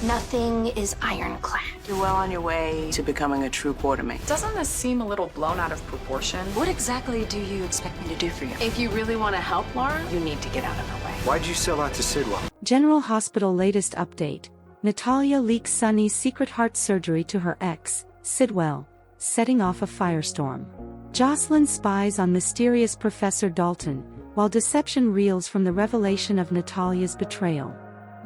Nothing is ironclad. You're well on your way to becoming a true quartermain. Doesn't this seem a little blown out of proportion? What exactly do you expect me to do for you? If you really want to help Laura, you need to get out of her way. Why'd you sell out to Sidwell? General Hospital latest update. Natalia leaks Sonny's secret heart surgery to her ex, Sidwell, setting off a firestorm. Jocelyn spies on mysterious Professor Dalton, while deception reels from the revelation of Natalia's betrayal.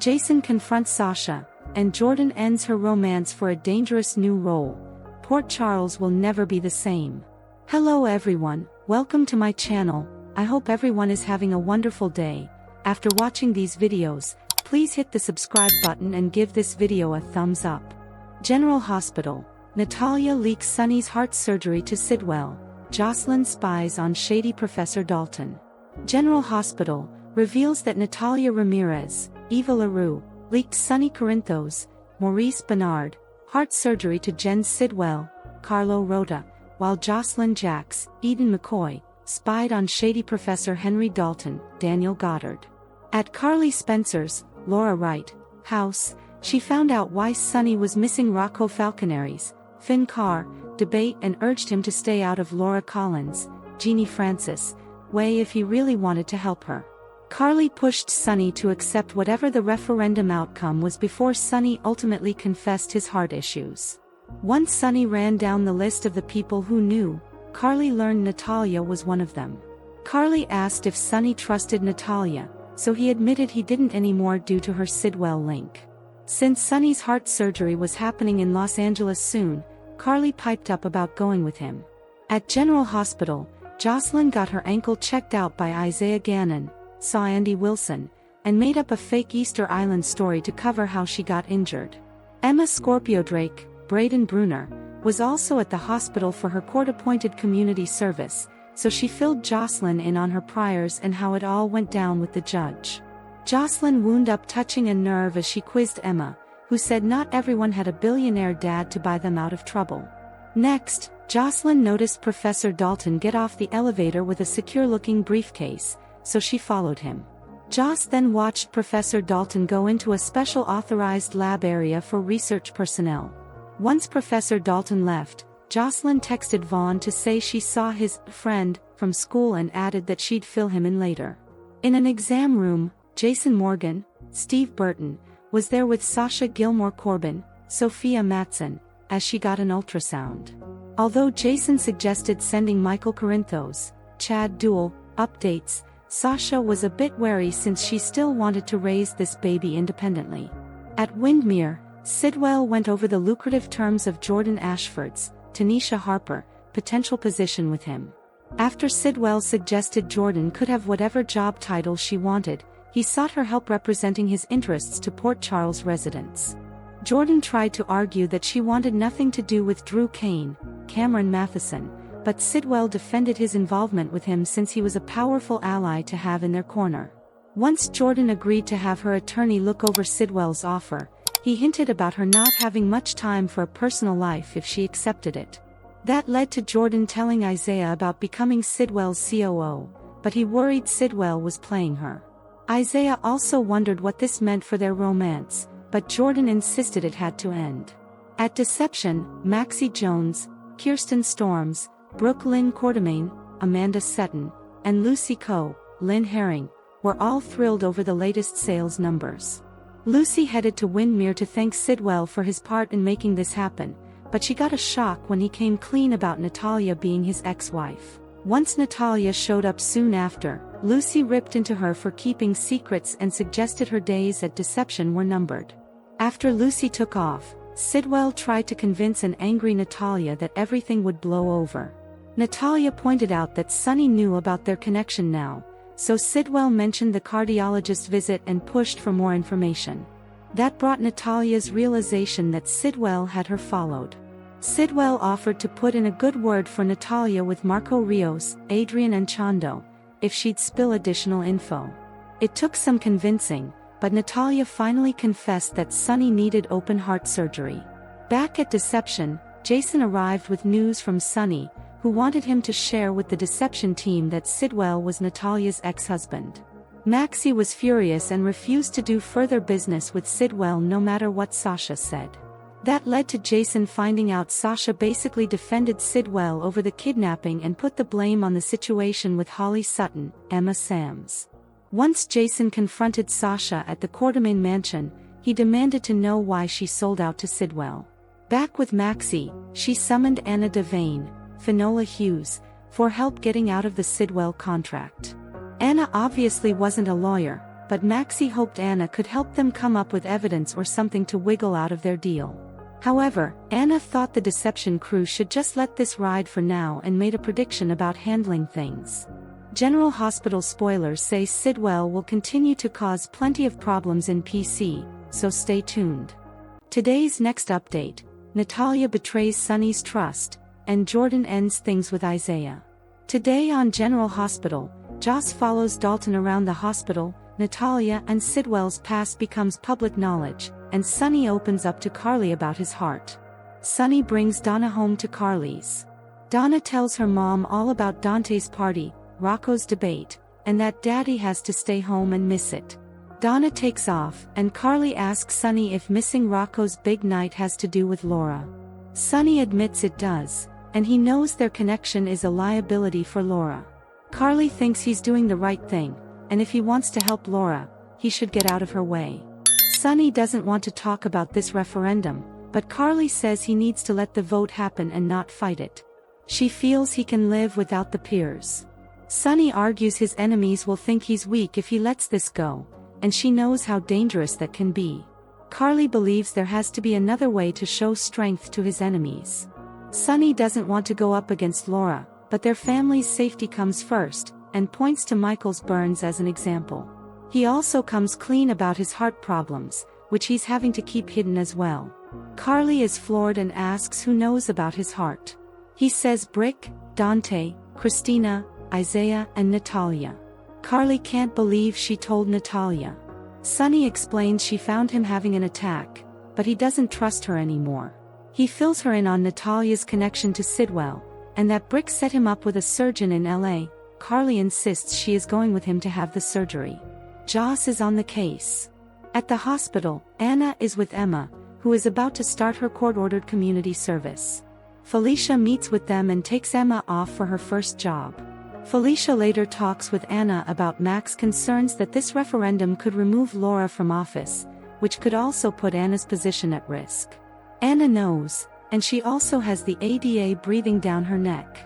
Jason confronts Sasha, and Jordan ends her romance for a dangerous new role. Port Charles will never be the same. Hello everyone, welcome to my channel. I hope everyone is having a wonderful day. After watching these videos, please hit the subscribe button and give this video a thumbs up. General Hospital. Natalia leaks Sonny's heart surgery to Sidwell. Jocelyn spies on shady Professor Dalton. General Hospital reveals that Natalia Ramirez, Eva LaRue, leaked Sonny Corinthos, Maurice Bernard, heart surgery to Jen Sidwell, Carlo Rota, while Jocelyn Jacks, Eden McCoy, spied on shady Professor Henry Dalton, Daniel Goddard. At Carly Spencer's, Laura Wright, house, she found out why Sonny was missing Rocco Falconeri's, Finn Carr, debate and urged him to stay out of Laura Collins, Jeannie Francis, way if he really wanted to help her. Carly pushed Sonny to accept whatever the referendum outcome was before Sonny ultimately confessed his heart issues. Once Sonny ran down the list of the people who knew, Carly learned Natalia was one of them. Carly asked if Sonny trusted Natalia, so he admitted he didn't anymore due to her Sidwell link. Since Sonny's heart surgery was happening in Los Angeles soon, Carly piped up about going with him. At General Hospital, Jocelyn got her ankle checked out by Isaiah Gannon, saw Andy Wilson, and made up a fake Easter Island story to cover how she got injured. Emma Scorpio Drake, Braden Bruner, was also at the hospital for her court-appointed community service, so she filled Jocelyn in on her priors and how it all went down with the judge. Jocelyn wound up touching a nerve as she quizzed Emma, who said not everyone had a billionaire dad to buy them out of trouble. Next, Jocelyn noticed Professor Dalton get off the elevator with a secure-looking briefcase, so she followed him. Joss then watched Professor Dalton go into a special authorized lab area for research personnel. Once Professor Dalton left, Jocelyn texted Vaughn to say she saw his friend from school and added that she'd fill him in later. In an exam room, Jason Morgan, Steve Burton, was there with Sasha Gilmore Corbin, Sophia Matson, as she got an ultrasound. Although Jason suggested sending Michael Corinthos, Chad Duell, updates, Sasha was a bit wary since she still wanted to raise this baby independently. At Windmere, Sidwell went over the lucrative terms of Jordan Ashford's, Tanisha Harper, potential position with him. After Sidwell suggested Jordan could have whatever job title she wanted, he sought her help representing his interests to Port Charles residents. Jordan tried to argue that she wanted nothing to do with Drew Kane, Cameron Matheson, but Sidwell defended his involvement with him since he was a powerful ally to have in their corner. Once Jordan agreed to have her attorney look over Sidwell's offer, he hinted about her not having much time for a personal life if she accepted it. That led to Jordan telling Isaiah about becoming Sidwell's COO, but he worried Sidwell was playing her. Isaiah also wondered what this meant for their romance, but Jordan insisted it had to end. At Deception, Maxie Jones, Kirsten Storms, Brooke Lynn Quartermain, Amanda Seton, and Lucy Coe, Lynn Herring, were all thrilled over the latest sales numbers. Lucy headed to Windmere to thank Sidwell for his part in making this happen, but she got a shock when he came clean about Natalia being his ex-wife. Once Natalia showed up soon after, Lucy ripped into her for keeping secrets and suggested her days at Deception were numbered. After Lucy took off, Sidwell tried to convince an angry Natalia that everything would blow over. Natalia pointed out that Sonny knew about their connection now, so Sidwell mentioned the cardiologist's visit and pushed for more information. That brought Natalia's realization that Sidwell had her followed. Sidwell offered to put in a good word for Natalia with Marco Rios, Adrian and Chando, if she'd spill additional info. It took some convincing, but Natalia finally confessed that Sonny needed open heart surgery. Back at Deception, Jason arrived with news from Sonny, who wanted him to share with the Deception team that Sidwell was Natalia's ex-husband. Maxie was furious and refused to do further business with Sidwell no matter what Sasha said. That led to Jason finding out Sasha basically defended Sidwell over the kidnapping and put the blame on the situation with Holly Sutton, Emma Sams. Once Jason confronted Sasha at the Quartermain mansion, he demanded to know why she sold out to Sidwell. Back with Maxie, she summoned Anna Devane, Finola Hughes, for help getting out of the Sidwell contract. Anna obviously wasn't a lawyer, but Maxie hoped Anna could help them come up with evidence or something to wiggle out of their deal. However, Anna thought the deception crew should just let this ride for now and made a prediction about handling things. General Hospital spoilers say Sidwell will continue to cause plenty of problems in PC, so stay tuned. Today's next update: Natalia betrays Sonny's trust, and Jordan ends things with Isaiah. Today on General Hospital, Joss follows Dalton around the hospital, Natalia and Sidwell's past becomes public knowledge, and Sonny opens up to Carly about his heart. Sonny brings Donna home to Carly's. Donna tells her mom all about Dante's party, Rocco's debate, and that Daddy has to stay home and miss it. Donna takes off, and Carly asks Sonny if missing Rocco's big night has to do with Laura. Sonny admits it does, and he knows their connection is a liability for Laura. Carly thinks he's doing the right thing, and if he wants to help Laura, he should get out of her way. Sonny doesn't want to talk about this referendum, but Carly says he needs to let the vote happen and not fight it. She feels he can live without the peers. Sonny argues his enemies will think he's weak if he lets this go, and she knows how dangerous that can be. Carly believes there has to be another way to show strength to his enemies. Sonny doesn't want to go up against Laura, but their family's safety comes first, and points to Michael's burns as an example. He also comes clean about his heart problems, which he's having to keep hidden as well. Carly is floored and asks who knows about his heart. He says Brick, Dante, Christina, Isaiah, and Natalia. Carly can't believe she told Natalia. Sonny explains she found him having an attack, but he doesn't trust her anymore. He fills her in on Natalia's connection to Sidwell, and that Brick set him up with a surgeon in LA. Carly insists she is going with him to have the surgery. Joss is on the case. At the hospital, Anna is with Emma, who is about to start her court-ordered community service. Felicia meets with them and takes Emma off for her first job. Felicia later talks with Anna about Mac's concerns that this referendum could remove Laura from office, which could also put Anna's position at risk. Anna knows, and she also has the ADA breathing down her neck.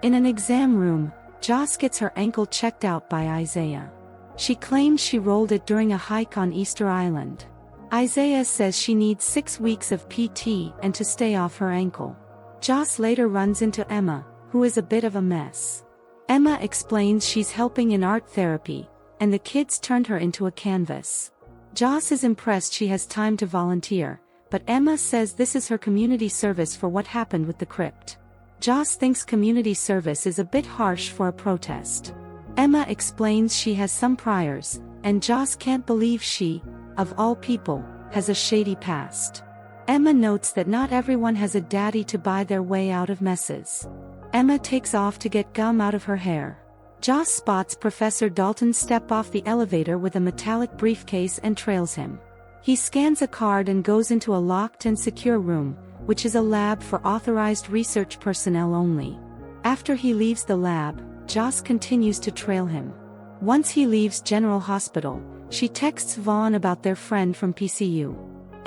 In an exam room, Joss gets her ankle checked out by Isaiah. She claims she rolled it during a hike on Easter Island. Isaiah says she needs 6 weeks of PT and to stay off her ankle. Joss later runs into Emma, who is a bit of a mess. Emma explains she's helping in art therapy, and the kids turned her into a canvas. Joss is impressed she has time to volunteer, but Emma says this is her community service for what happened with the crypt. Joss thinks community service is a bit harsh for a protest. Emma explains she has some priors, and Joss can't believe she, of all people, has a shady past. Emma notes that not everyone has a daddy to buy their way out of messes. Emma takes off to get gum out of her hair. Joss spots Professor Dalton step off the elevator with a metallic briefcase and trails him. He scans a card and goes into a locked and secure room, which is a lab for authorized research personnel only. After he leaves the lab, Joss continues to trail him. Once he leaves General Hospital, she texts Vaughn about their friend from PCU.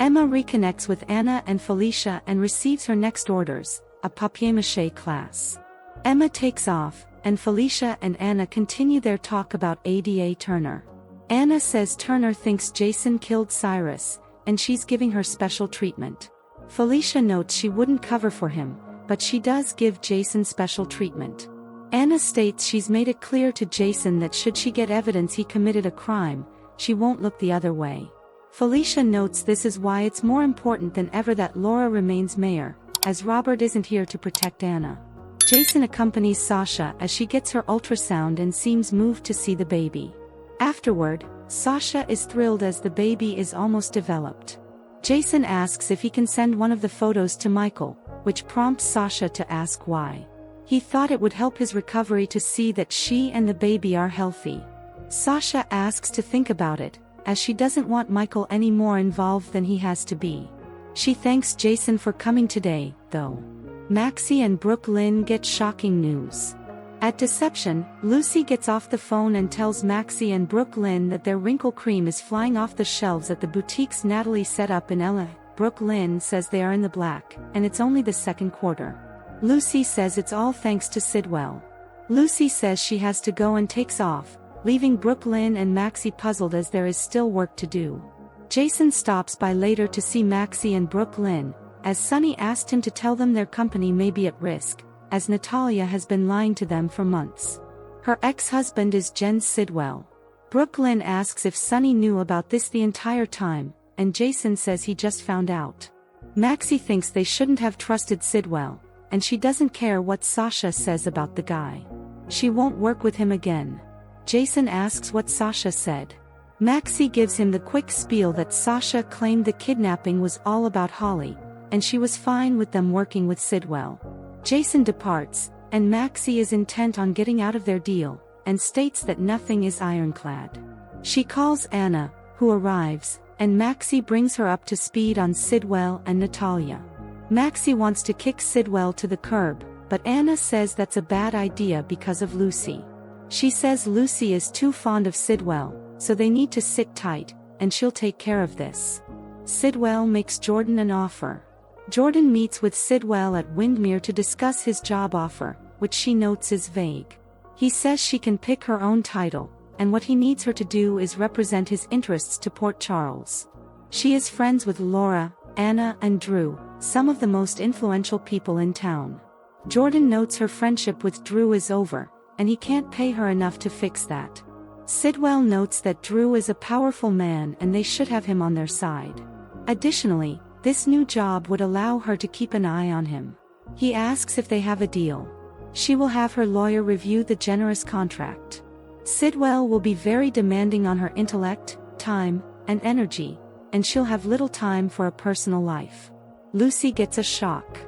Emma reconnects with Anna and Felicia and receives her next orders, a papier-mâché class. Emma takes off, and Felicia and Anna continue their talk about ADA Turner. Anna says Turner thinks Jason killed Cyrus, and she's giving her special treatment. Felicia notes she wouldn't cover for him, but she does give Jason special treatment. Anna states she's made it clear to Jason that should she get evidence he committed a crime, she won't look the other way. Felicia notes this is why it's more important than ever that Laura remains mayor, as Robert isn't here to protect Anna. Jason accompanies Sasha as she gets her ultrasound and seems moved to see the baby. Afterward, Sasha is thrilled as the baby is almost developed. Jason asks if he can send one of the photos to Michael, which prompts Sasha to ask why. He thought it would help his recovery to see that she and the baby are healthy. Sasha asks to think about it, as she doesn't want Michael any more involved than he has to be. She thanks Jason for coming today, though. Maxie and Brooke Lynn get shocking news. At Deception, Lucy gets off the phone and tells Maxie and Brooke Lynn that their wrinkle cream is flying off the shelves at the boutiques Natalie set up in LA. Brooke Lynn says they are in the black, and it's only the second quarter. Lucy says it's all thanks to Sidwell. Lucy says she has to go and takes off, leaving Brooke Lynn and Maxie puzzled as there is still work to do. Jason stops by later to see Maxie and Brooke Lynn, as Sonny asked him to tell them their company may be at risk, as Natalia has been lying to them for months. Her ex-husband is Jen Sidwell. Brooke Lynn asks if Sonny knew about this the entire time, and Jason says he just found out. Maxie thinks they shouldn't have trusted Sidwell, and she doesn't care what Sasha says about the guy. She won't work with him again. Jason asks what Sasha said. Maxie gives him the quick spiel that Sasha claimed the kidnapping was all about Holly, and she was fine with them working with Sidwell. Jason departs, and Maxie is intent on getting out of their deal, and states that nothing is ironclad. She calls Anna, who arrives, and Maxie brings her up to speed on Sidwell and Natalia. Maxie wants to kick Sidwell to the curb, but Anna says that's a bad idea because of Lucy. She says Lucy is too fond of Sidwell, so they need to sit tight, and she'll take care of this. Sidwell makes Jordan an offer. Jordan meets with Sidwell at Windmere to discuss his job offer, which she notes is vague. He says she can pick her own title, and what he needs her to do is represent his interests to Port Charles. She is friends with Laura, Anna and Drew, some of the most influential people in town. Jordan notes her friendship with Drew is over, and he can't pay her enough to fix that. Sidwell notes that Drew is a powerful man and they should have him on their side. Additionally, this new job would allow her to keep an eye on him. He asks if they have a deal. She will have her lawyer review the generous contract. Sidwell will be very demanding on her intellect, time, and energy, and she'll have little time for a personal life. Lucy gets a shock.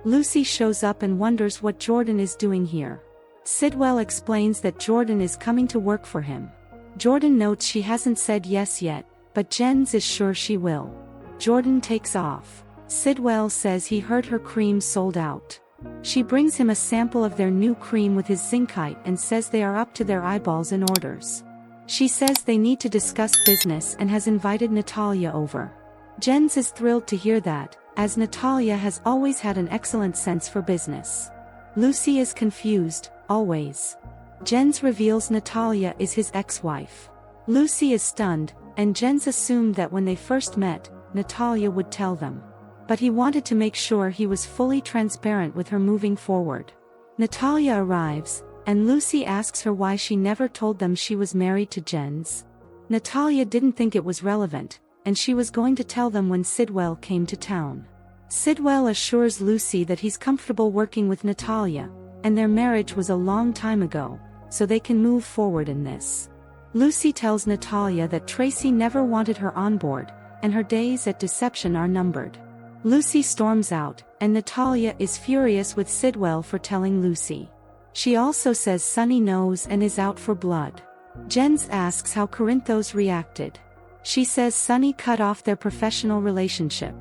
Lucy shows up and wonders what Jordan is doing here. Sidwell explains that Jordan is coming to work for him. Jordan notes she hasn't said yes yet, but Jens is sure she will. Jordan takes off. Sidwell says he heard her cream sold out. She brings him a sample of their new cream with his zincite and says they are up to their eyeballs in orders. She says they need to discuss business and has invited Natalia over. Jens is thrilled to hear that, as Natalia has always had an excellent sense for business. Lucy is confused, always. Jens reveals Natalia is his ex-wife. Lucy is stunned, and Jens assumed that when they first met, Natalia would tell them. But he wanted to make sure he was fully transparent with her moving forward. Natalia arrives, and Lucy asks her why she never told them she was married to Jens. Natalia didn't think it was relevant, and she was going to tell them when Sidwell came to town. Sidwell assures Lucy that he's comfortable working with Natalia, and their marriage was a long time ago, so they can move forward in this. Lucy tells Natalia that Tracy never wanted her on board, and her days at Deception are numbered. Lucy storms out, and Natalia is furious with Sidwell for telling Lucy. She also says Sonny knows and is out for blood. Jens asks how Corinthos reacted. She says Sonny cut off their professional relationship.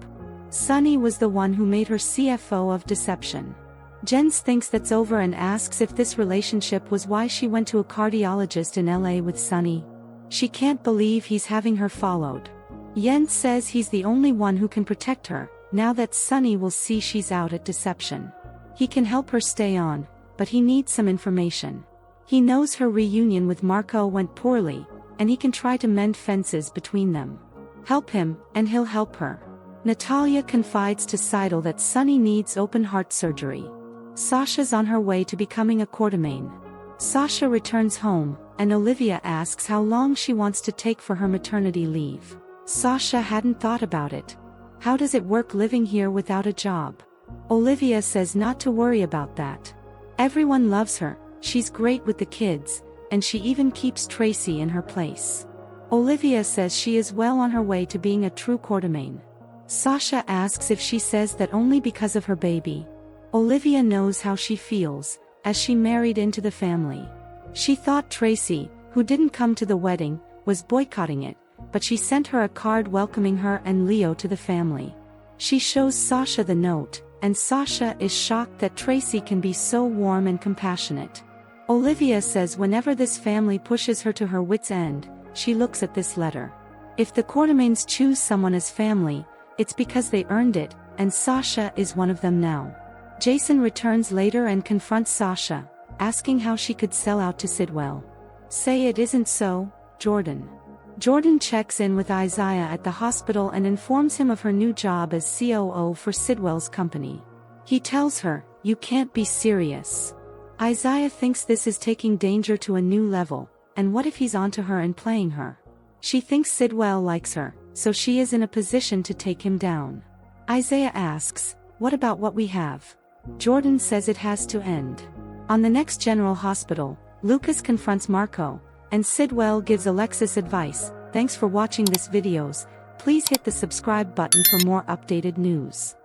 Sonny was the one who made her CFO of Deception. Jens thinks that's over and asks if this relationship was why she went to a cardiologist in LA with Sonny. She can't believe he's having her followed. Jens says he's the only one who can protect her, now that Sonny will see she's out at Deception. He can help her stay on, but he needs some information. He knows her reunion with Marco went poorly, and he can try to mend fences between them. Help him, and he'll help her. Natalia confides to Seidel that Sonny needs open-heart surgery. Sasha's on her way to becoming a quartermain. Sasha returns home, and Olivia asks how long she wants to take for her maternity leave. Sasha hadn't thought about it. How does it work living here without a job? Olivia says not to worry about that. Everyone loves her, she's great with the kids, and she even keeps Tracy in her place. Olivia says she is well on her way to being a true quartermain. Sasha asks if she says that only because of her baby. Olivia knows how she feels, as she married into the family. She thought Tracy, who didn't come to the wedding, was boycotting it, but she sent her a card welcoming her and Leo to the family. She shows Sasha the note, and Sasha is shocked that Tracy can be so warm and compassionate. Olivia says whenever this family pushes her to her wit's end, she looks at this letter. If the Quartermains choose someone as family, it's because they earned it, and Sasha is one of them now. Jason returns later and confronts Sasha, asking how she could sell out to Sidwell. Say it isn't so, Jordan. Jordan checks in with Isaiah at the hospital and informs him of her new job as COO for Sidwell's company. He tells her, "You can't be serious." Isaiah thinks this is taking danger to a new level, and what if he's onto her and playing her? She thinks Sidwell likes her, so she is in a position to take him down. Isaiah asks, "What about what we have?" Jordan says it has to end. On the next General Hospital, Lucas confronts Marco, and Sidwell gives Alexis advice. Thanks for watching this videos. Please hit the subscribe button for more updated news.